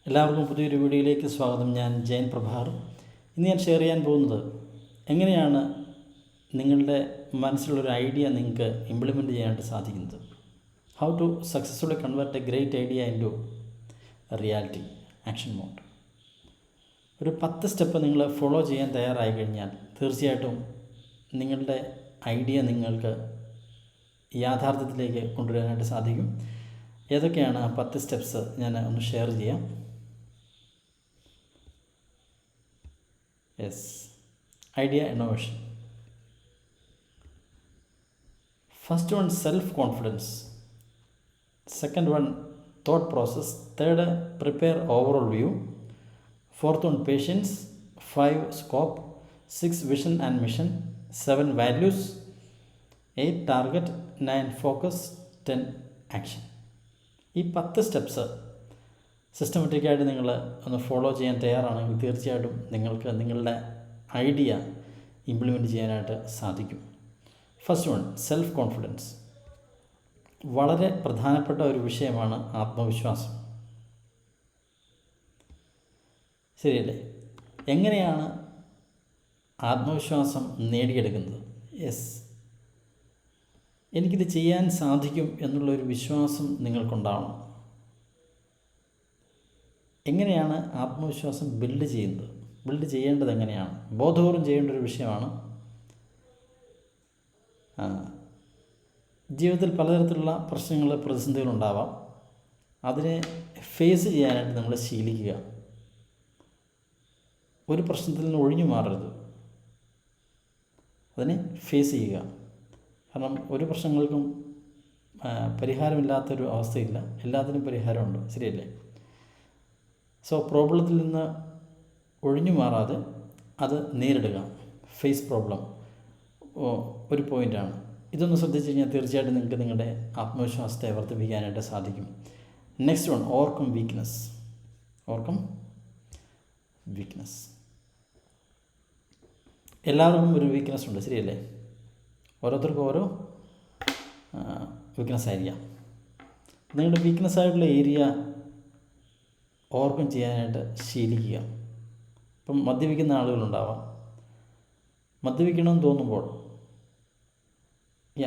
എല്ലാവർക്കും പുതിയൊരു വീഡിയോയിലേക്ക് സ്വാഗതം. ഞാൻ ജയൻ പ്രഭാർ. ഇന്ന് ഞാൻ ഷെയർ ചെയ്യാൻ പോകുന്നത് എങ്ങനെയാണ് നിങ്ങളുടെ മനസ്സിലുള്ളൊരു ഐഡിയ നിങ്ങൾക്ക് ഇംപ്ലിമെൻറ്റ് ചെയ്യാനായിട്ട് സാധിക്കുന്നത്. How to successfully convert a great idea into reality action mode. ഒരു 10 സ്റ്റെപ്പ് നിങ്ങൾ ഫോളോ ചെയ്യാൻ തയ്യാറായി കഴിഞ്ഞാൽ തീർച്ചയായിട്ടും നിങ്ങളുടെ ഐഡിയ നിങ്ങൾക്ക് യാഥാർത്ഥ്യത്തിലേക്ക് കൊണ്ടുവരാനായിട്ട് സാധിക്കും. ഏതൊക്കെയാണ് ആ 10 സ്റ്റെപ്സ് ഞാൻ ഒന്ന് ഷെയർ ചെയ്യാം. Idea innovation. First one self confidence, second one thought process, third prepare overall view, fourth one patience, 5 scope, 6 vision and mission, 7 values, 8 target, 9 focus, 10 action. ഈ 10 സ്റ്റെപ്സ് സിസ്റ്റമാറ്റിക്കായിട്ട് നിങ്ങൾ ഒന്ന് ഫോളോ ചെയ്യാൻ തയ്യാറാണെങ്കിൽ തീർച്ചയായിട്ടും നിങ്ങൾക്ക് നിങ്ങളുടെ ഐഡിയ ഇംപ്ലിമെൻറ്റ് ചെയ്യാനായിട്ട് സാധിക്കും. First one self confidence. വളരെ പ്രധാനപ്പെട്ട ഒരു വിഷയമാണ് ആത്മവിശ്വാസം. ശരിയല്ലേ? എങ്ങനെയാണ് ആത്മവിശ്വാസം നേടിയെടുക്കുന്നത്? എനിക്കിത് ചെയ്യാൻ സാധിക്കും എന്നുള്ളൊരു വിശ്വാസം നിങ്ങൾക്കുണ്ടാവണം. എങ്ങനെയാണ് ആത്മവിശ്വാസം ബിൽഡ് ചെയ്യുന്നത്? ബിൽഡ് ചെയ്യേണ്ടത് എങ്ങനെയാണ്? ബോധപൂർവം ചെയ്യേണ്ട ഒരു വിഷയമാണ്. ജീവിതത്തിൽ പലതരത്തിലുള്ള പ്രശ്നങ്ങൾ, പ്രതിസന്ധികളുണ്ടാവാം. അതിനെ ഫേസ് ചെയ്യാനായിട്ട് നമ്മൾ ശീലിക്കുക. ഒരു പ്രശ്നത്തിൽ നിന്ന് ഒഴിഞ്ഞു മാറരുത്, അതിനെ ഫേസ് ചെയ്യുക. കാരണം ഒരു പ്രശ്നങ്ങൾക്കും പരിഹാരമില്ലാത്തൊരു അവസ്ഥയില്ല, എല്ലാത്തിനും പരിഹാരമുണ്ട്. ശരിയല്ലേ? സോ പ്രോബ്ലത്തിൽ നിന്ന് ഒഴിഞ്ഞു മാറാതെ അത് നേരിടുക. ഫേസ് പ്രോബ്ലം ഒരു പോയിൻ്റാണ്. ഇതൊന്ന് ശ്രദ്ധിച്ചു കഴിഞ്ഞാൽ തീർച്ചയായിട്ടും നിങ്ങൾക്ക് നിങ്ങളുടെ ആത്മവിശ്വാസത്തെ വർദ്ധിപ്പിക്കാനായിട്ട് സാധിക്കും. Next one overcome weakness. എല്ലാവർക്കും ഒരു വീക്ക്നെസ് ഉണ്ട്. ശരിയല്ലേ? ഓരോരുത്തർക്കും ഓരോ വീക്ക്നെസ് ആയിരിക്കാം. നിങ്ങളുടെ വീക്ക്നെസ് ആയിട്ടുള്ള ഏരിയ ഓവർകം ചെയ്യാനായിട്ട് ശീലിക്കുക. ഇപ്പം മദ്യപിക്കുന്ന ആളുകളുണ്ടാവാം. മദ്യപിക്കണമെന്ന് തോന്നുമ്പോൾ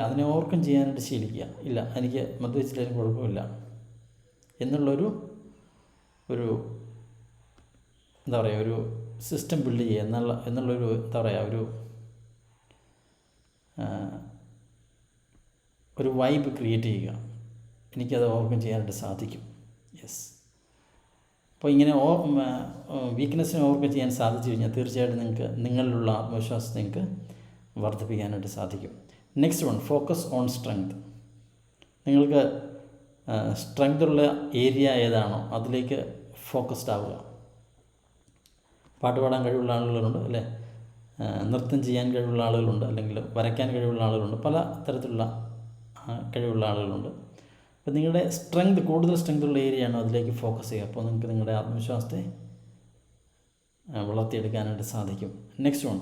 അതിനെ ഓവർകം ചെയ്യാനായിട്ട് ശീലിക്കുക. ഇല്ല, എനിക്ക് മദ്യപിച്ചിട്ടും കുഴപ്പമില്ല എന്നുള്ളൊരു എന്താ പറയുക, ഒരു സിസ്റ്റം ബിൽഡ് ചെയ്യുക എന്നുള്ളൊരു എന്താ പറയുക, ഒരു വൈബ് ക്രിയേറ്റ് ചെയ്യുക. എനിക്കത് ഓവർകം ചെയ്യാനായിട്ട് സാധിക്കും. അപ്പോൾ ഇങ്ങനെ വീക്ക്നെസ്സിനെ ഓവർകം ചെയ്യാൻ സാധിച്ചു കഴിഞ്ഞാൽ തീർച്ചയായിട്ടും നിങ്ങൾക്ക് നിങ്ങളിലുള്ള ആത്മവിശ്വാസം നിങ്ങൾക്ക് വർദ്ധിപ്പിക്കാനായിട്ട് സാധിക്കും. Next one focus on strength. നിങ്ങൾക്ക് സ്ട്രെങ്തുള്ള ഏരിയ ഏതാണോ അതിലേക്ക് ഫോക്കസ്ഡ് ആവുക. പാട്ട് പാടാൻ കഴിവുള്ള ആളുകളുണ്ട്, അല്ലേ? നൃത്തം ചെയ്യാൻ കഴിവുള്ള ആളുകളുണ്ട്, അല്ലെങ്കിൽ വരയ്ക്കാൻ കഴിവുള്ള ആളുകളുണ്ട്, പല തരത്തിലുള്ള കഴിവുള്ള ആളുകളുണ്ട്. അപ്പോൾ നിങ്ങളുടെ കൂടുതൽ സ്ട്രെങ്തുള്ള ഏരിയയാണോ അതിലേക്ക് ഫോക്കസ് ചെയ്യുക. അപ്പോൾ നിങ്ങൾക്ക് നിങ്ങളുടെ ആത്മവിശ്വാസത്തെ വളർത്തിയെടുക്കാനായിട്ട് സാധിക്കും. Next one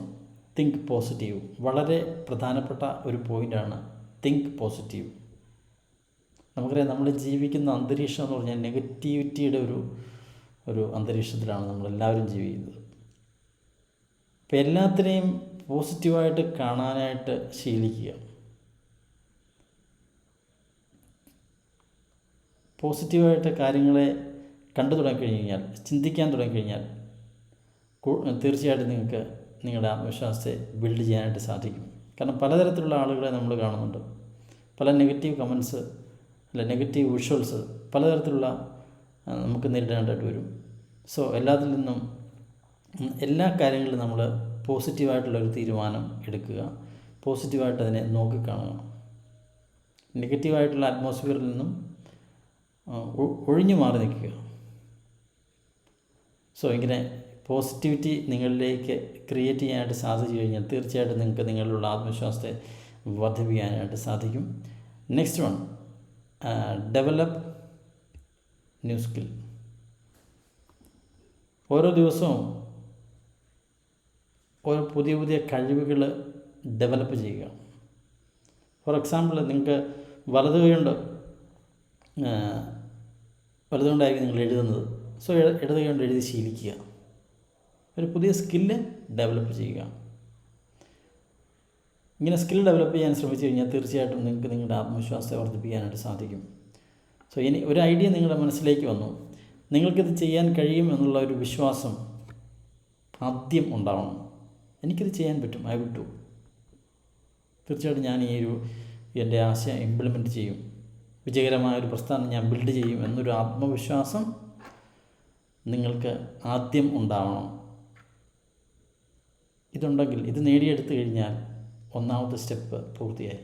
think positive. വളരെ പ്രധാനപ്പെട്ട ഒരു പോയിൻ്റാണ് തിങ്ക് പോസിറ്റീവ്. നമുക്കറിയാം, നമ്മൾ ജീവിക്കുന്ന അന്തരീക്ഷം എന്ന് പറഞ്ഞാൽ നെഗറ്റിവിറ്റിയുടെ ഒരു അന്തരീക്ഷത്തിലാണ് നമ്മളെല്ലാവരും ജീവിക്കുന്നത്. അപ്പോൾ എല്ലാത്തിനെയും പോസിറ്റീവായിട്ട് കാണാനായിട്ട് ശീലിക്കുക. പോസിറ്റീവായിട്ട് കാര്യങ്ങളെ കണ്ടു തുടങ്ങിക്കഴിഞ്ഞാൽ, ചിന്തിക്കാൻ തുടങ്ങിക്കഴിഞ്ഞാൽ തീർച്ചയായിട്ടും നിങ്ങൾക്ക് നിങ്ങളുടെ ആത്മവിശ്വാസത്തെ ബിൽഡ് ചെയ്യാനായിട്ട് സാധിക്കും. കാരണം പലതരത്തിലുള്ള ആളുകളെ നമ്മൾ കാണുന്നുണ്ട്. പല നെഗറ്റീവ് കമൻസ്, അല്ല നെഗറ്റീവ് വിഷ്വൽസ് പലതരത്തിലുള്ള നമുക്ക് നേരിടേണ്ടതായിട്ട് വരും. സോ എല്ലാത്തിൽ നിന്നും എല്ലാ കാര്യങ്ങളിലും നമ്മൾ പോസിറ്റീവായിട്ടുള്ളൊരു തീരുമാനം എടുക്കുക. പോസിറ്റീവായിട്ട് അതിനെ നോക്കിക്കാണുക. നെഗറ്റീവായിട്ടുള്ള അറ്റ്മോസ്ഫിയറിൽ നിന്നും ഒഴിഞ്ഞു മാറി നിൽക്കുക. സോ ഇങ്ങനെ പോസിറ്റിവിറ്റി നിങ്ങളിലേക്ക് ക്രിയേറ്റ് ചെയ്യാനായിട്ട് സാധിച്ചു കഴിഞ്ഞാൽ തീർച്ചയായിട്ടും നിങ്ങൾക്ക് നിങ്ങളിലുള്ള ആത്മവിശ്വാസത്തെ വർദ്ധിപ്പിക്കാനായിട്ട് സാധിക്കും. Next one develop new skill. ഓരോ ദിവസവും ഓരോ പുതിയ കഴിവുകൾ ഡെവലപ്പ് ചെയ്യുക. ഫോർ എക്സാമ്പിൾ, നിങ്ങൾക്ക് വലതുകൊണ്ടായിരിക്കും നിങ്ങൾ എഴുതുന്നത്. സോ ഇടത് കൈ കൊണ്ട് എഴുതി ശീലിക്കുക. ഒരു പുതിയ സ്കില്ല് ഡെവലപ്പ് ചെയ്യുക. ഇങ്ങനെ സ്കിൽ ഡെവലപ്പ് ചെയ്യാൻ ശ്രമിച്ചു കഴിഞ്ഞാൽ തീർച്ചയായിട്ടും നിങ്ങൾക്ക് നിങ്ങളുടെ ആത്മവിശ്വാസത്തെ വർദ്ധിപ്പിക്കാനായിട്ട് സാധിക്കും. സോ ഇനി ഒരു ഐഡിയ നിങ്ങളുടെ മനസ്സിലേക്ക് വന്നു, നിങ്ങൾക്കിത് ചെയ്യാൻ കഴിയും എന്നുള്ള ഒരു വിശ്വാസം ആദ്യം ഉണ്ടാവണം. എനിക്കിത് ചെയ്യാൻ പറ്റും, ഐ വിൽ ഡു. തീർച്ചയായിട്ടും ഞാൻ എൻ്റെ ആശയം ഇംപ്ലിമെൻറ്റ് ചെയ്യും, വിജയകരമായൊരു പ്രസ്ഥാനം ഞാൻ ബിൽഡ് ചെയ്യും എന്നൊരു ആത്മവിശ്വാസം നിങ്ങൾക്ക് ആദ്യം ഉണ്ടാവണം. ഇതുണ്ടെങ്കിൽ, ഇത് നേടിയെടുത്തു കഴിഞ്ഞാൽ ഒന്നാമത്തെ സ്റ്റെപ്പ് പൂർത്തിയായി.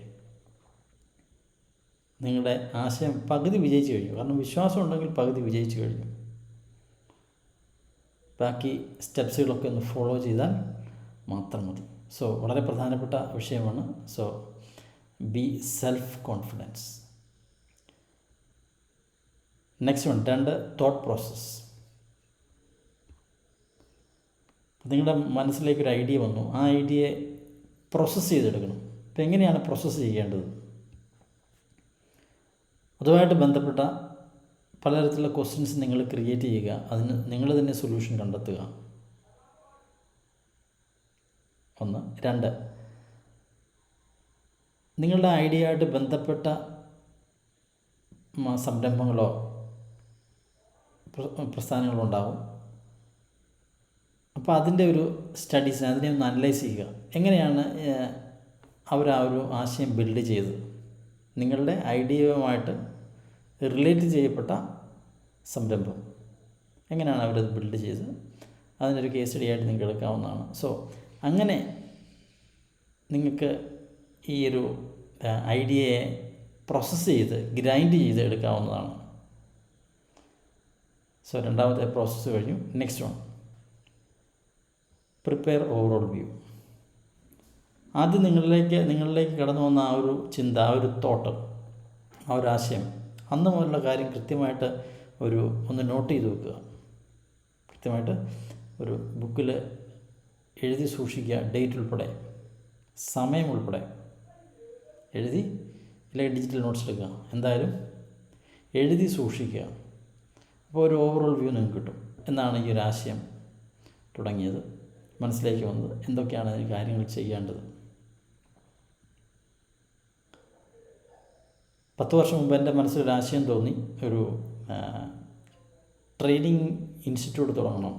നിങ്ങളുടെ ആശയം പകുതി വിജയിച്ചു കഴിഞ്ഞു. കാരണം വിശ്വാസം ഉണ്ടെങ്കിൽ പകുതി വിജയിച്ചു കഴിഞ്ഞു. ബാക്കി സ്റ്റെപ്സുകളൊക്കെ ഒന്ന് ഫോളോ ചെയ്താൽ മാത്രം മതി. സോ വളരെ പ്രധാനപ്പെട്ട വിഷയമാണ്. So be self confidence. Next one, 2 thought process. നിങ്ങളുടെ മനസ്സിലേക്കൊരു ഐഡിയ വന്നു, ആ ഐഡിയയെ പ്രോസസ്സ് ചെയ്തെടുക്കണം. അപ്പോൾ എങ്ങനെയാണ് പ്രോസസ്സ് ചെയ്യേണ്ടത്? അതുമായിട്ട് ബന്ധപ്പെട്ട പലതരത്തിലുള്ള ക്വസ്റ്റ്യൻസ് നിങ്ങൾ ക്രിയേറ്റ് ചെയ്യുക. അതിന് നിങ്ങൾ തന്നെ സൊല്യൂഷൻ കണ്ടെത്തുക. 1. 2, നിങ്ങളുടെ ഐഡിയയായിട്ട് ബന്ധപ്പെട്ട സംരംഭങ്ങളോ പ്രസ്ഥാനങ്ങളോ ഉണ്ടാവും. അപ്പോൾ അതിൻ്റെ ഒരു സ്റ്റഡീസ്, അതിനെ ഒന്ന് അനലൈസ് ചെയ്യുക. എങ്ങനെയാണ് അവർ ആ ഒരു ആശയം ബിൽഡ് ചെയ്തത്? നിങ്ങളുടെ ഐഡിയയുമായിട്ട് റിലേറ്റ് ചെയ്യപ്പെട്ട സംരംഭം എങ്ങനെയാണ് അവരത് ബിൽഡ് ചെയ്തത്? അതിനൊരു കേസ് സ്റ്റഡി ആയിട്ട് നിങ്ങൾക്ക് എടുക്കാവുന്നതാണ്. സോ അങ്ങനെ നിങ്ങൾക്ക് ഈ ഒരു ഐഡിയയെ പ്രോസസ്സ് ചെയ്ത് ഗ്രൈൻഡ് ചെയ്ത് എടുക്കാവുന്നതാണ്. സോ രണ്ടാമത്തെ പ്രോസസ്സ് കഴിഞ്ഞു. Next one, prepare overall view. ആദ്യം നിങ്ങളിലേക്ക് കടന്നു വന്ന ആ ഒരു ചിന്ത, ആ ഒരു തോട്ട്, ആ ഒരു ആശയം, അന്ന് മുതലുള്ള കാര്യം കൃത്യമായിട്ട് ഒന്ന് നോട്ട് ചെയ്ത് വെക്കുക. കൃത്യമായിട്ട് ഒരു ബുക്കിൽ എഴുതി സൂക്ഷിക്കുക. ഡേറ്റ് ഉൾപ്പെടെ, സമയം ഉൾപ്പെടെ എഴുതി, അല്ലെങ്കിൽ ഡിജിറ്റൽ നോട്ട്സ് എടുക്കുക. എന്തായാലും എഴുതി സൂക്ഷിക്കുക. അപ്പോൾ ഒരു ഓവറോൾ വ്യൂ നിങ്ങൾക്ക് കിട്ടും. എന്നാണ് ഈ ഒരു ആശയം തുടങ്ങിയത്, മനസ്സിലേക്ക് വന്നത്, എന്തൊക്കെയാണ് അതിന് കാര്യങ്ങൾ ചെയ്യേണ്ടത്. 10 വർഷം മുമ്പ് എൻ്റെ മനസ്സിലൊരു ആശയം തോന്നി, ഒരു ട്രെയിനിങ് ഇൻസ്റ്റിറ്റ്യൂട്ട് തുടങ്ങണം.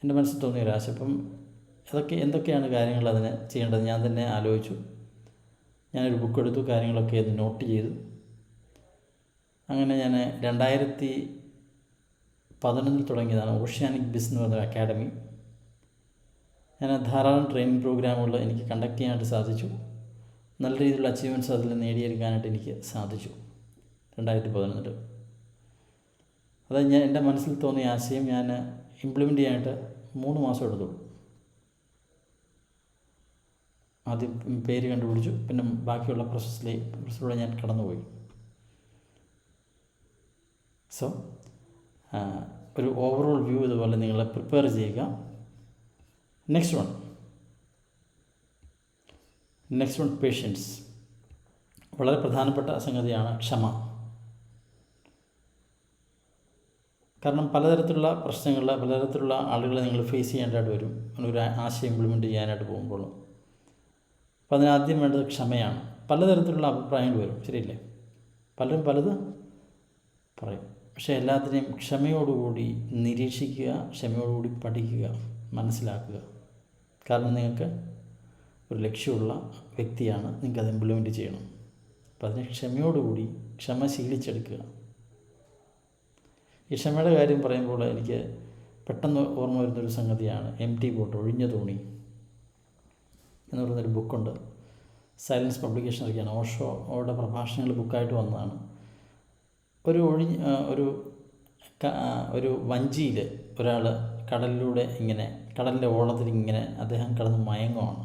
എൻ്റെ മനസ്സിൽ തോന്നിയ ഒരു ആശയം. അപ്പം എന്തൊക്കെയാണ് കാര്യങ്ങൾ അതിന് ചെയ്യേണ്ടത് ഞാൻ തന്നെ ആലോചിച്ചു. ഞാനൊരു ബുക്ക് എടുത്തു, കാര്യങ്ങളൊക്കെ അത് നോട്ട് ചെയ്തു. അങ്ങനെ ഞാൻ 2011 തുടങ്ങിയതാണ് ഓഷ്യാനിക് ബിസ് എന്ന് പറഞ്ഞ അക്കാഡമി. ഞാൻ ധാരാളം ട്രെയിനിങ് പ്രോഗ്രാമുകൾ എനിക്ക് കണ്ടക്ട് ചെയ്യാനായിട്ട് സാധിച്ചു. നല്ല രീതിയിലുള്ള അച്ചീവ്മെൻറ്റ്സ് അതിൽ നേടിയെടുക്കാനായിട്ട് എനിക്ക് സാധിച്ചു 2011. അത് എൻ്റെ മനസ്സിൽ തോന്നിയ ആശയം ഞാൻ ഇംപ്ലിമെൻ്റ് ചെയ്യാനായിട്ട് 3 മാസം എടുത്തുള്ളൂ. ആദ്യം പേര് കണ്ടുപിടിച്ചു, പിന്നെ ബാക്കിയുള്ള പ്രോസസ്സിലൂടെ ഞാൻ കടന്നുപോയി. സോ ഒരു ഓവറോൾ വ്യൂ ഇതുപോലെ നിങ്ങൾ പ്രിപ്പയർ ചെയ്യുക. Next one patience. വളരെ പ്രധാനപ്പെട്ട സംഗതിയാണ് ക്ഷമ. കാരണം പലതരത്തിലുള്ള പ്രശ്നങ്ങൾ, പലതരത്തിലുള്ള ആളുകളെ നിങ്ങൾ ഫേസ് ചെയ്യേണ്ടതായിട്ട് വരും ഒരു ആശയം ഇംപ്ലിമെൻ്റ് ചെയ്യാനായിട്ട് പോകുമ്പോൾ. അപ്പോൾ അതിനാദ്യം വേണ്ടത് ക്ഷമയാണ്. പലതരത്തിലുള്ള അഭിപ്രായങ്ങൾ വരും, ശരിയല്ലേ? പലരും പലത് പറയും. പക്ഷേ എല്ലാത്തിനെയും ക്ഷമയോടുകൂടി നിരീക്ഷിക്കുക, ക്ഷമയോടുകൂടി പഠിക്കുക, മനസ്സിലാക്കുക. കാരണം നിങ്ങൾക്ക് ഒരു ലക്ഷ്യമുള്ള വ്യക്തിയാണ്, നിങ്ങൾക്കത് ഇംപ്ലിമെൻ്റ് ചെയ്യണം. അപ്പോൾ അതിനെ ക്ഷമയോടുകൂടി ക്ഷമ ശീലിച്ചെടുക്കുക. ഈ ക്ഷമയുടെ കാര്യം പറയുമ്പോൾ എനിക്ക് പെട്ടെന്ന് ഓർമ്മ വരുന്നൊരു സംഗതിയാണ് എംപ്റ്റി ബോട്ട്, ഒഴിഞ്ഞ തോണി എന്ന് പറയുന്നൊരു ബുക്കുണ്ട്. സൈലൻസ് പബ്ലിക്കേഷൻ ഒക്കെയാണ്. ഓഷോയുടെ പ്രഭാഷണങ്ങൾ ബുക്കായിട്ട് വന്നതാണ്. ഒരു വഞ്ചിയിൽ ഒരാൾ കടലിലൂടെ ഇങ്ങനെ, കടലിൻ്റെ ഓളത്തിൽ ഇങ്ങനെ അദ്ദേഹം കിടന്ന് മയങ്ങുവാണ്.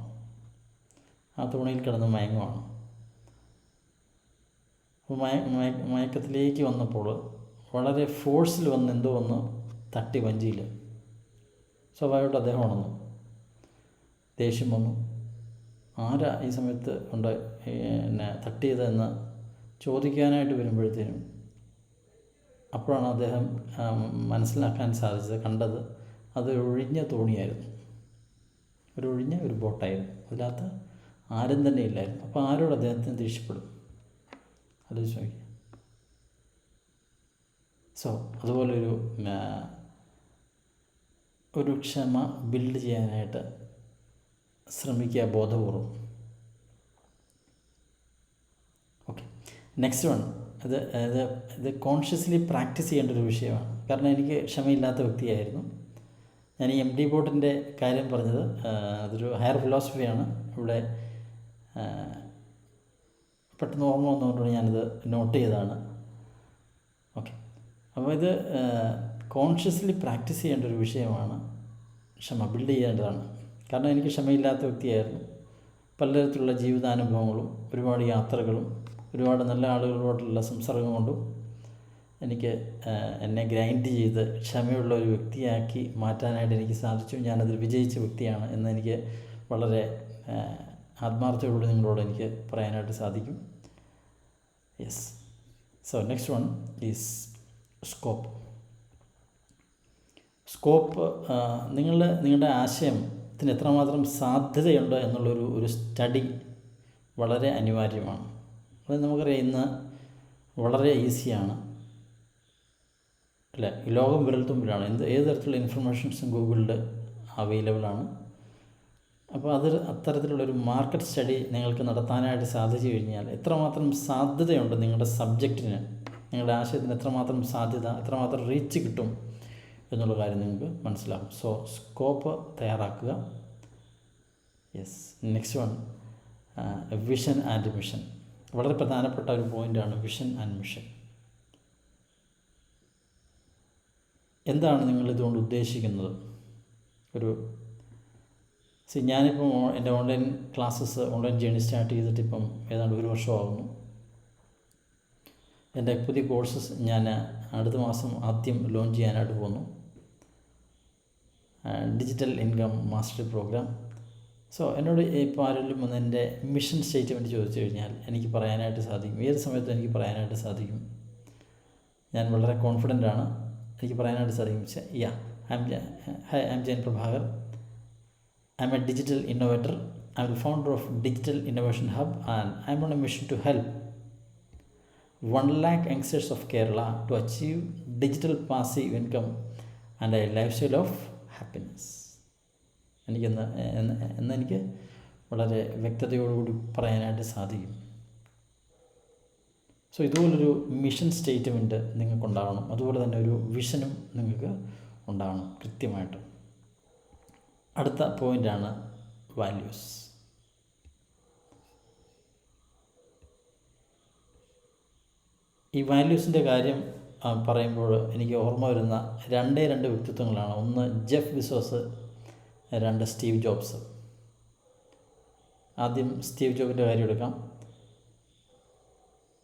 ആ തോണിയിൽ കിടന്ന് മയങ്ങുവാണ്. അപ്പോൾ മയക്കത്തിലേക്ക് വന്നപ്പോൾ വളരെ ഫോഴ്സിൽ എന്തോ ഒന്ന് തട്ടി വഞ്ചിയിൽ. സ്വാഭാവികമായിട്ട് അദ്ദേഹം ഉണർന്നു. ദേഷ്യം വന്നു. ആരാ ഈ സമയത്ത് തട്ടിയതെന്ന് ചോദിക്കാനായിട്ട് വരുമ്പോഴത്തേനും അപ്പോഴാണ് അദ്ദേഹം മനസ്സിലാക്കാൻ സാധിച്ചത്, കണ്ടത് അത് ഒഴിഞ്ഞ തോണിയായിരുന്നു, ഒഴിഞ്ഞ ഒരു ബോട്ടായിരുന്നു, അതിനകത്ത് ആരും തന്നെ ഇല്ലായിരുന്നു. അപ്പോൾ ആരോട് അദ്ദേഹത്തിന് ദേഷ്യപ്പെടും? ആലോചിച്ച് നോക്കി. സോ ഒരു ക്ഷമ ബിൽഡ് ചെയ്യാനായിട്ട് ശ്രമിക്കുക ബോധപൂർവം. ഓക്കെ, നെക്സ്റ്റ് വൺ, ഇത് കോൺഷ്യസ്ലി പ്രാക്ടീസ് ചെയ്യേണ്ട ഒരു വിഷയമാണ്. കാരണം എനിക്ക് ക്ഷമയില്ലാത്ത വ്യക്തിയായിരുന്നു. ഞാൻ ഈ MD ബോട്ടിൻ്റെ കാര്യം പറഞ്ഞത് അതൊരു ഹയർ ഫിലോസഫിയാണ്. ഇവിടെ പെട്ടെന്ന് ഓർമ്മ വന്നുകൊണ്ടാണ് ഞാനിത് നോട്ട് ചെയ്തതാണ്. ഓക്കെ, അപ്പോൾ ഇത് കോൺഷ്യസ്ലി പ്രാക്ടീസ് ചെയ്യേണ്ട ഒരു വിഷയമാണ്. ക്ഷമ ബിൽഡ് ചെയ്യേണ്ടതാണ്. കാരണം എനിക്ക് ക്ഷമയില്ലാത്ത വ്യക്തിയായിരുന്നു. പലതരത്തിലുള്ള ജീവിതാനുഭവങ്ങളും ഒരുപാട് യാത്രകളും ഒരുപാട് നല്ല ആളുകളോടുള്ള സംസർഗം കൊണ്ടും എനിക്ക് എന്നെ ഗ്രൈൻഡ് ചെയ്ത് ക്ഷമയുള്ള ഒരു വ്യക്തിയാക്കി മാറ്റാനായിട്ട് എനിക്ക് സാധിച്ചു. ഞാനതിൽ വിജയിച്ച വ്യക്തിയാണ് എന്ന് എനിക്ക് വളരെ ആത്മാർത്ഥതയോടുകൂടി നിങ്ങളോട് എനിക്ക് പറയാനായിട്ട് സാധിക്കും. Yes. So next one is scope. നിങ്ങളുടെ ആശയത്തിന് എത്രമാത്രം സാധ്യതയുണ്ട് എന്നുള്ളൊരു സ്റ്റഡി വളരെ അനിവാര്യമാണ്. അത് നമുക്കറിയാം, ഇന്ന് വളരെ ഈസിയാണ് അല്ലേ? ലോകം വിരൽത്തുമ്പിലാണ്. ഏത് തരത്തിലുള്ള ഇൻഫർമേഷൻസും ഗൂഗിളിൽ അവൈലബിളാണ്. അപ്പോൾ അത്തരത്തിലുള്ളൊരു മാർക്കറ്റ് സ്റ്റഡി നിങ്ങൾക്ക് നടത്താനായിട്ട് സാധിച്ചു കഴിഞ്ഞാൽ എത്രമാത്രം സാധ്യതയുണ്ട് നിങ്ങളുടെ സബ്ജക്റ്റിന്, നിങ്ങളുടെ ആശയത്തിന് എത്രമാത്രം സാധ്യത, എത്രമാത്രം റീച്ച് കിട്ടും എന്നുള്ള കാര്യം നിങ്ങൾക്ക് മനസ്സിലാകും. സോ സ്കോപ്പ് തയ്യാറാക്കുക. Yes. Next one, vision and mission. വളരെ പ്രധാനപ്പെട്ട ഒരു പോയിൻ്റാണ് വിഷൻ ആൻഡ് മിഷൻ. എന്താണ് നിങ്ങൾ ഇതുകൊണ്ട് ഉദ്ദേശിക്കുന്നത്? ഞാനിപ്പം എൻ്റെ ഓൺലൈൻ ജേർണി സ്റ്റാർട്ട് ചെയ്തിട്ട് ഇപ്പം ഏതാണ്ട് 1 വർഷമാകുന്നു. എൻ്റെ പുതിയ കോഴ്സസ് ഞാൻ അടുത്ത മാസം ആദ്യം ലോഞ്ച് ചെയ്യാനായിട്ട് പോകുന്നു. Digital income mastery program. So എന്നോട് ഇപ്പോൾ ആരെങ്കിലും വന്ന് എൻ്റെ മിഷൻ സ്റ്റേറ്റ്മെൻറ്റ് ചോദിച്ചു കഴിഞ്ഞാൽ എനിക്ക് പറയാനായിട്ട് സാധിക്കും, ഏത് സമയത്തും എനിക്ക് പറയാനായിട്ട് സാധിക്കും. ഞാൻ വളരെ കോൺഫിഡൻ്റ് ആണ്. എനിക്ക് പറയാനായിട്ട് സാധിക്കും, I am Jayan Prabhakar. I am a digital innovator. I am the founder of Digital Innovation Hub and I am on a mission to help 1 lakh youngsters of Kerala to achieve digital passive income and a lifestyle of happiness. എനിക്ക് വളരെ വ്യക്തതയോടുകൂടി പറയാനായിട്ട് സാധിക്കും. So ഇതുപോലൊരു mission statement നിങ്ങൾക്കുണ്ടാകണം. അതുപോലെ തന്നെ ഒരു വിഷനും നിങ്ങൾക്ക് ഉണ്ടാകണം കൃത്യമായിട്ട്. അടുത്ത പോയിൻ്റാണ് വാല്യൂസ്. ഈ വാല്യൂസിൻ്റെ കാര്യം പറയുമ്പോൾ എനിക്ക് ഓർമ്മ വരുന്ന 2 വ്യക്തിത്വങ്ങളാണ്. ഒന്ന് ജെഫ് ബിസോസ്, 2 സ്റ്റീവ് ജോബ്സ്. ആദ്യം സ്റ്റീവ് ജോബിൻ്റെ കാര്യം എടുക്കാം.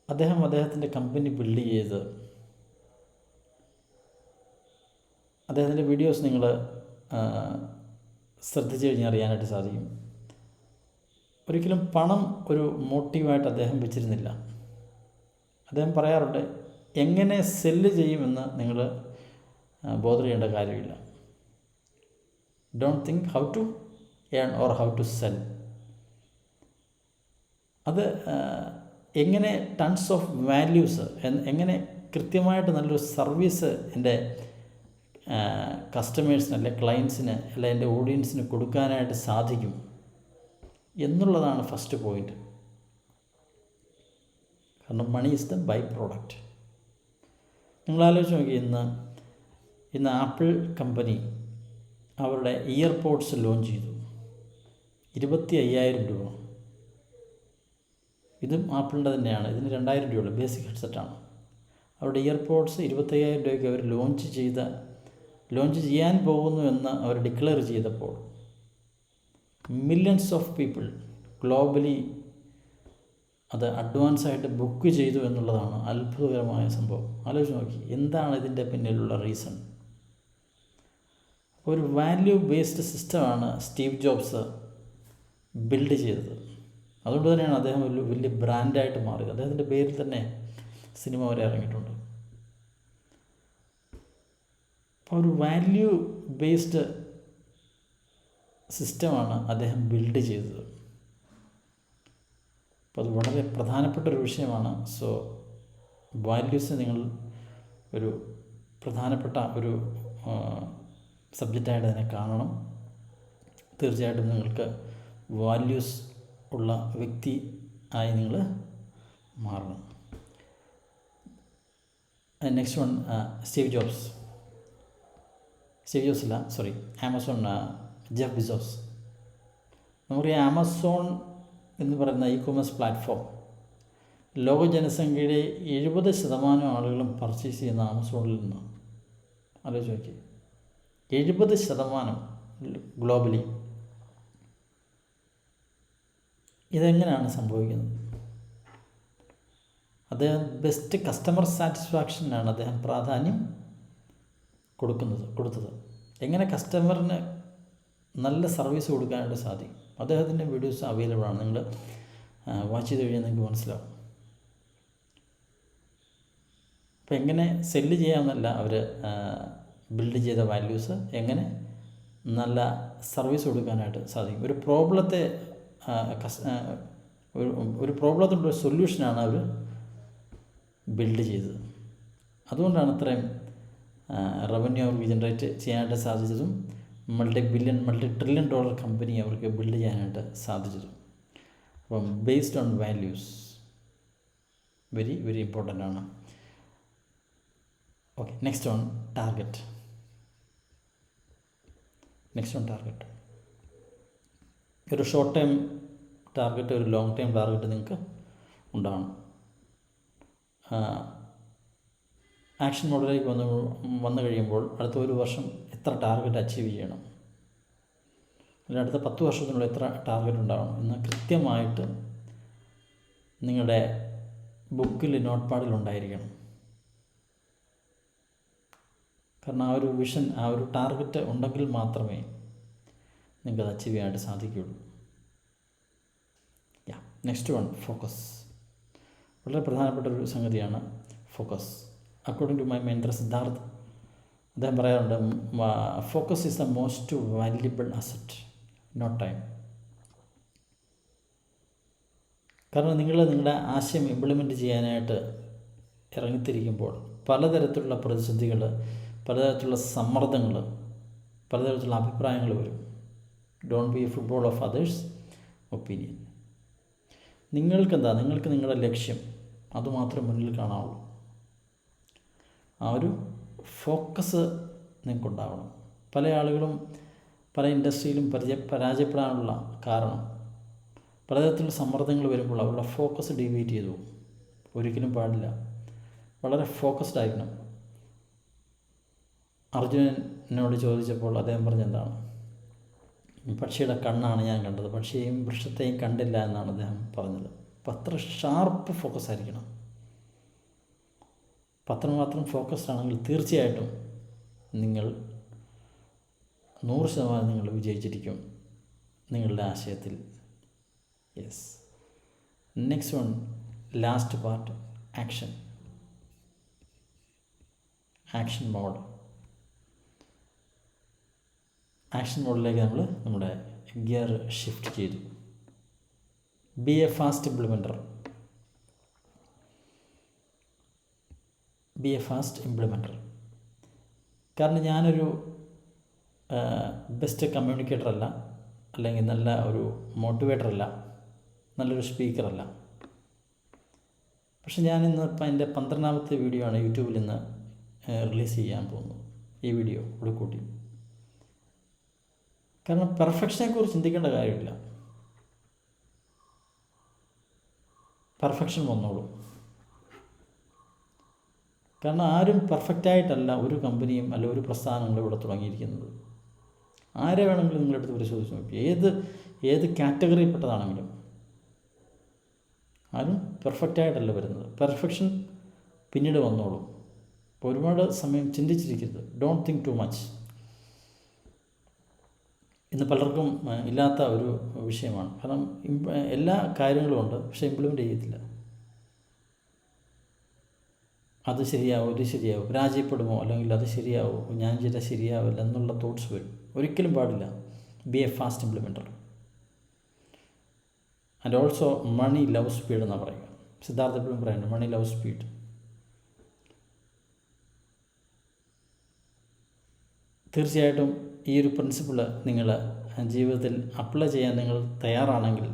അദ്ദേഹത്തിൻ്റെ കമ്പനി ബിൽഡ് ചെയ്ത് അദ്ദേഹത്തിൻ്റെ വീഡിയോസ് നിങ്ങൾ ശ്രദ്ധിച്ചു കഴിഞ്ഞാൽ അറിയാനായിട്ട് സാധിക്കും. ഒരിക്കലും പണം ഒരു മോട്ടീവായിട്ട് അദ്ദേഹം വെച്ചിരുന്നില്ല. അദ്ദേഹം പറയാറുണ്ട്, എങ്ങനെ സെല്ല് ചെയ്യുമെന്ന് നിങ്ങൾ ബോധർ ചെയ്യേണ്ട കാര്യമില്ല. Don't think how to earn or how to sell. അത് എങ്ങനെ ടൺസ് ഓഫ് വാല്യൂസ്, എങ്ങനെ കൃത്യമായിട്ട് നല്ലൊരു സർവീസ് എൻ്റെ കസ്റ്റമേഴ്സിന് അല്ലെ ക്ലയൻസിന് അല്ലെ എൻ്റെ ഓഡിയൻസിന് കൊടുക്കാനായിട്ട് സാധിക്കും എന്നുള്ളതാണ് ഫസ്റ്റ് പോയിൻ്റ്. കാരണം money is the byproduct. നിങ്ങൾ ആലോചിച്ച് നോക്കി, ഇന്ന് ആപ്പിൾ കമ്പനി അവരുടെ ഇയർപോഡ്സ് ലോഞ്ച് ചെയ്തു. 25,000 രൂപ. ഇതും ആപ്പിളിൻ്റെ തന്നെയാണ്. ഇതിന് 2,000 രൂപയുള്ള ബേസിക് ഹെഡ്സെറ്റാണ്. അവരുടെ ഇയർപോഡ്സ് 25,000 രൂപയ്ക്ക് അവർ ലോഞ്ച് ചെയ്യാൻ പോകുന്നു എന്ന് അവർ ഡിക്ലെയർ ചെയ്തപ്പോൾ മില്യൺസ് ഓഫ് പീപ്പിൾ ഗ്ലോബലി അത് അഡ്വാൻസായിട്ട് ബുക്ക് ചെയ്തു എന്നുള്ളതാണ് അത്ഭുതകരമായ സംഭവം. ആലോചിച്ച് നോക്കി, എന്താണ് ഇതിൻ്റെ പിന്നിലുള്ള റീസൺ? ഒരു വാല്യൂ ബേസ്ഡ് സിസ്റ്റമാണ് സ്റ്റീവ് ജോബ്സ് ബിൽഡ് ചെയ്തത്. അതുകൊണ്ട് തന്നെയാണ് അദ്ദേഹം ഒരു വലിയ ബ്രാൻഡായിട്ട് മാറിയത്. അദ്ദേഹത്തിൻ്റെ പേരിൽ തന്നെ സിനിമ വരെ ഇറങ്ങിയിട്ടുണ്ട്. അപ്പോൾ ഒരു വാല്യൂ ബേസ്ഡ് സിസ്റ്റമാണ് അദ്ദേഹം ബിൽഡ് ചെയ്തത്. അപ്പോൾ അത് വളരെ പ്രധാനപ്പെട്ട ഒരു വിഷയമാണ്. സോ വാല്യൂസ് നിങ്ങൾ ഒരു പ്രധാനപ്പെട്ട ഒരു സബ്ജക്റ്റായിട്ട് അതിനെ കാണണം. തീർച്ചയായിട്ടും നിങ്ങൾക്ക് വാല്യൂസ് ഉള്ള വ്യക്തി ആയി നിങ്ങൾ മാറണം. നെക്സ്റ്റ് വൺ സ്റ്റീവ് ജോബ്സ് അല്ല, സോറി, ആമസോൺ ജെഫ് ബിസോസ്. നമുക്കറിയാം ആമസോൺ എന്ന് പറയുന്ന ഇ-കൊമേഴ്സ് പ്ലാറ്റ്ഫോം ലോക ജനസംഖ്യയുടെ 70% ആളുകളും പർച്ചേസ് ചെയ്യുന്ന ആമസോണിൽ നിന്ന്. ആലോചിച്ച് നോക്കി, 70% ഗ്ലോബലി. ഇതെങ്ങനെയാണ് സംഭവിക്കുന്നത്? അദ്ദേഹം ബെസ്റ്റ് കസ്റ്റമർ സാറ്റിസ്ഫാക്ഷനാണ് അദ്ദേഹം പ്രാധാന്യം കൊടുത്തത്. എങ്ങനെ കസ്റ്റമറിന് നല്ല സർവീസ് കൊടുക്കാനായിട്ട് സാധിക്കും. അദ്ദേഹത്തിൻ്റെ വീഡിയോസ് അവൈലബിൾ ആണ്, നിങ്ങൾ വാച്ച് ചെയ്ത് കഴിഞ്ഞാൽ നിങ്ങൾക്ക് മനസ്സിലാവും. അപ്പോൾ എങ്ങനെ സെല്ല് ചെയ്യാമെന്നല്ല അവർ ബിൽഡ് ചെയ്ത വാല്യൂസ്, എങ്ങനെ നല്ല സർവീസ് കൊടുക്കാനായിട്ട് സാധിക്കും. ഒരു പ്രോബ്ലത്തെ ഒരു പ്രോബ്ലത്തിൻ്റെ സൊല്യൂഷനാണ് അവർ ബിൽഡ് ചെയ്തത്. അതുകൊണ്ടാണ് ഇത്രയും റവന്യൂ അവർക്ക് ജനറേറ്റ് ചെയ്യാനായിട്ട് സാധിച്ചതും മൾട്ടി ട്രില്യൺ ഡോളർ കമ്പനി അവർക്ക് ബിൽഡ് ചെയ്യാനായിട്ട് സാധിച്ചതും. അപ്പം based on values very very important ആണ്. Okay, next on target. ഒരു ഷോർട്ട് ടൈം ടാർഗറ്റ്, ഒരു ലോങ് ടൈം ടാർഗറ്റ് നിങ്ങൾക്ക് ഉണ്ടാവണം. ആക്ഷൻ മോഡിലേക്ക് വന്നു കഴിയുമ്പോൾ അടുത്ത ഒരു വർഷം എത്ര ടാർഗറ്റ് അച്ചീവ് ചെയ്യണം, അല്ലെങ്കിൽ അടുത്ത 10 വർഷത്തിനുള്ള എത്ര ടാർഗറ്റ് ഉണ്ടാവണം എന്ന് കൃത്യമായിട്ട് നിങ്ങളുടെ ബുക്കിൽ, നോട്ട് പാഡിൽ ഉണ്ടായിരിക്കണം. കാരണം ആ ഒരു വിഷൻ, ആ ഒരു ടാർഗറ്റ് ഉണ്ടെങ്കിൽ മാത്രമേ നിങ്ങൾക്കത് അച്ചീവ് ചെയ്യാനായിട്ട് സാധിക്കുകയുള്ളൂ. Next one, focus. വളരെ പ്രധാനപ്പെട്ട ഒരു സംഗതിയാണ് focus. According to my mentor Siddharth, അദ്ദേഹം പറയാറുണ്ട്, focus is the most valuable asset, not time. കാരണം നിങ്ങളുടെ ആശയം ഇംപ്ലിമെൻറ്റ് ചെയ്യാനായിട്ട് ഇറങ്ങിത്തിരിക്കുമ്പോൾ പലതരത്തിലുള്ള പ്രതിസന്ധികൾ, പലതരത്തിലുള്ള സമ്മർദ്ദങ്ങൾ, പലതരത്തിലുള്ള അഭിപ്രായങ്ങൾ വരും. Don't be A football of others opinion. നിങ്ങൾക്ക് നിങ്ങളുടെ ലക്ഷ്യം അതുമാത്രം മുന്നിൽ കാണാവുള്ളൂ. ആ ഒരു ഫോക്കസ് നിങ്ങൾക്കുണ്ടാവണം. പല ആളുകളും പല ഇൻഡസ്ട്രിയിലും പരാജയപ്പെടാനുള്ള കാരണം പലതരത്തിലുള്ള സമ്മർദ്ദങ്ങൾ വരുമ്പോൾ അവരുടെ ഫോക്കസ് ഡീവിയേറ്റ് ചെയ്തു. ഒരിക്കലും പാടില്ല, വളരെ ഫോക്കസ്ഡ് ആയിരിക്കണം. അർജുനനോട് ചോദിച്ചപ്പോൾ അദ്ദേഹം പറഞ്ഞെന്താണ്, പക്ഷിയുടെ കണ്ണാണ് ഞാൻ കണ്ടത്, പക്ഷിയെയും വൃക്ഷത്തെയും കണ്ടില്ല എന്നാണ് അദ്ദേഹം പറഞ്ഞത്. അപ്പം അത്ര ഷാർപ്പ് ഫോക്കസ് ആയിരിക്കണം. അത്രമാത്രം ഫോക്കസ്ഡ് ആണെങ്കിൽ തീർച്ചയായിട്ടും നിങ്ങൾ 100% നിങ്ങൾ വിജയിച്ചിരിക്കും നിങ്ങളുടെ ആശയത്തിൽ. Yes. Next one, last part, action mode. Action മോഡിലേക്ക് നമ്മുടെ ഗിയർ ഷിഫ്റ്റ് ചെയ്തു. Be a fast implementer. കാരണം ഞാനൊരു ബെസ്റ്റ് കമ്മ്യൂണിക്കേറ്ററല്ല, അല്ലെങ്കിൽ നല്ല ഒരു മോട്ടിവേറ്ററല്ല, നല്ലൊരു സ്പീക്കറല്ല. പക്ഷെ ഞാനിന്ന് ഇപ്പം എൻ്റെ 12ാമത്തെ വീഡിയോ ആണ് യൂട്യൂബിൽ നിന്ന് റിലീസ് ചെയ്യാൻ പോകുന്നത്, ഈ വീഡിയോ കൂടെ കൂട്ടി. കാരണം പെർഫെക്ഷനെക്കുറിച്ച് ചിന്തിക്കേണ്ട കാര്യമില്ല. പെർഫെക്ഷൻ വന്നോളൂ. കാരണം ആരും പെർഫെക്റ്റായിട്ടല്ല ഒരു കമ്പനിയും അല്ല ഒരു പ്രസ്ഥാനങ്ങളും ഇവിടെ തുടങ്ങിയിരിക്കുന്നത്. ആരെ വേണമെങ്കിലും നിങ്ങളെടുത്ത് പരിശോധിച്ച് നോക്കി, ഏത് കാറ്റഗറിയിൽപ്പെട്ടതാണെങ്കിലും ആരും പെർഫെക്റ്റായിട്ടല്ല വരുന്നത്. പെർഫെക്ഷൻ പിന്നീട് വന്നോളൂ. അപ്പോൾ ഒരുപാട് സമയം ചിന്തിച്ചിരിക്കരുത്. Don't think too much. ഇന്ന് പലർക്കും ഇല്ലാത്ത ഒരു വിഷയമാണ്. കാരണം എല്ലാ കാര്യങ്ങളും ഉണ്ട്, പക്ഷേ ഇംപ്ലിമെൻ്റ് ചെയ്യത്തില്ല. അത് ശരിയാവും, ഇത് ശരിയാവും, പരാജയപ്പെടുമോ, അല്ലെങ്കിൽ അത് ശരിയാവും, ഞാൻ ചെയ്താൽ ശരിയാവില്ല എന്നുള്ള തോട്ട്സ് വരും. ഒരിക്കലും പാടില്ല. Be a fast implementer. And also money love speed എന്നാണ് പറയുക. സിദ്ധാർത്ഥ എപ്പോഴും പറയുന്നത് മണി ലവ് സ്പീഡ്. തീർച്ചയായിട്ടും ഈ ഒരു പ്രിൻസിപ്പിൾ നിങ്ങൾ ജീവിതത്തിൽ അപ്ലൈ ചെയ്യാൻ നിങ്ങൾ തയ്യാറാണെങ്കിൽ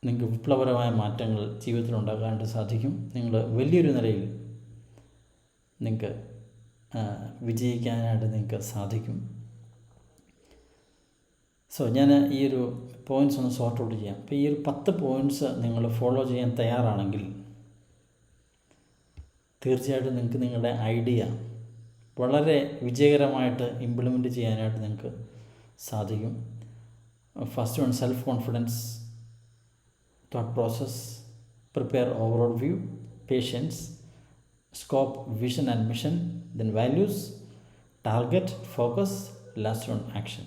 നിങ്ങൾക്ക് വിപ്ലവകരമായ മാറ്റങ്ങൾ ജീവിതത്തിൽ ഉണ്ടാക്കാനായിട്ട് സാധിക്കും. നിങ്ങൾ വലിയൊരു നിലയിൽ നിങ്ങൾക്ക് വിജയിക്കാനായിട്ട് നിങ്ങൾക്ക് സാധിക്കും. സോ ഞാൻ ഈ ഒരു പോയിൻറ്റ്സ് ഒന്ന് സോർട്ട് ഔട്ട് ചെയ്യാം. അപ്പോൾ ഈ ഒരു 10 പോയിൻറ്റ്സ് നിങ്ങൾ ഫോളോ ചെയ്യാൻ തയ്യാറാണെങ്കിൽ തീർച്ചയായിട്ടും നിങ്ങൾക്ക് നിങ്ങളുടെ ഐഡിയ വളരെ വിജയകരമായിട്ട് ഇംപ്ലിമെൻറ്റ് ചെയ്യാനായിട്ട് നിങ്ങൾക്ക് സാധിക്കും. First one, self confidence, thought process, prepare overall view, patience, scope, vision and mission, then values, target, focus, last one action.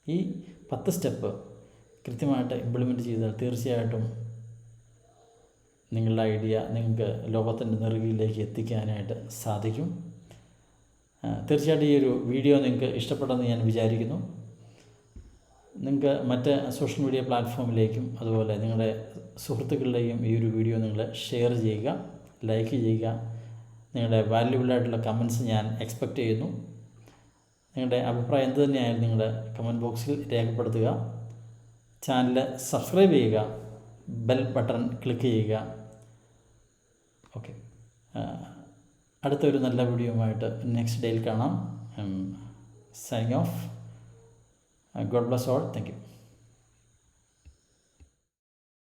ഈ 10 സ്റ്റെപ്പ് കൃത്യമായിട്ട് ഇംപ്ലിമെൻറ്റ് ചെയ്താൽ തീർച്ചയായിട്ടും നിങ്ങളുടെ ഐഡിയ നിങ്ങൾക്ക് ലോകത്തിൻ്റെ നെറുകയിലേക്ക് എത്തിക്കാനായിട്ട് സാധിക്കും. തീർച്ചയായിട്ടും ഈ ഒരു വീഡിയോ നിങ്ങൾക്ക് ഇഷ്ടപ്പെട്ടെന്ന് ഞാൻ വിചാരിക്കുന്നു. നിങ്ങൾക്ക് മറ്റ് സോഷ്യൽ മീഡിയ പ്ലാറ്റ്ഫോമിലേക്കും അതുപോലെ നിങ്ങളുടെ സുഹൃത്തുക്കളുടെയും ഈ ഒരു വീഡിയോ നിങ്ങൾ ഷെയർ ചെയ്യുക, ലൈക്ക് ചെയ്യുക. നിങ്ങളുടെ വാല്യുബിളായിട്ടുള്ള കമൻറ്റ്സ് ഞാൻ എക്സ്പെക്റ്റ് ചെയ്യുന്നു. നിങ്ങളുടെ അഭിപ്രായം എന്ത് തന്നെയായാലും നിങ്ങളുടെ കമൻറ്റ് ബോക്സിൽ രേഖപ്പെടുത്തുക. ചാനൽ സബ്സ്ക്രൈബ് ചെയ്യുക, ബെൽ ബട്ടൺ ക്ലിക്ക് ചെയ്യുക. ഓക്കെ, അടുത്തൊരു നല്ല വീഡിയോയുമായിട്ട് നെക്സ്റ്റ് ഡേയിൽ കാണാം. Signing off. God bless all. Thank you.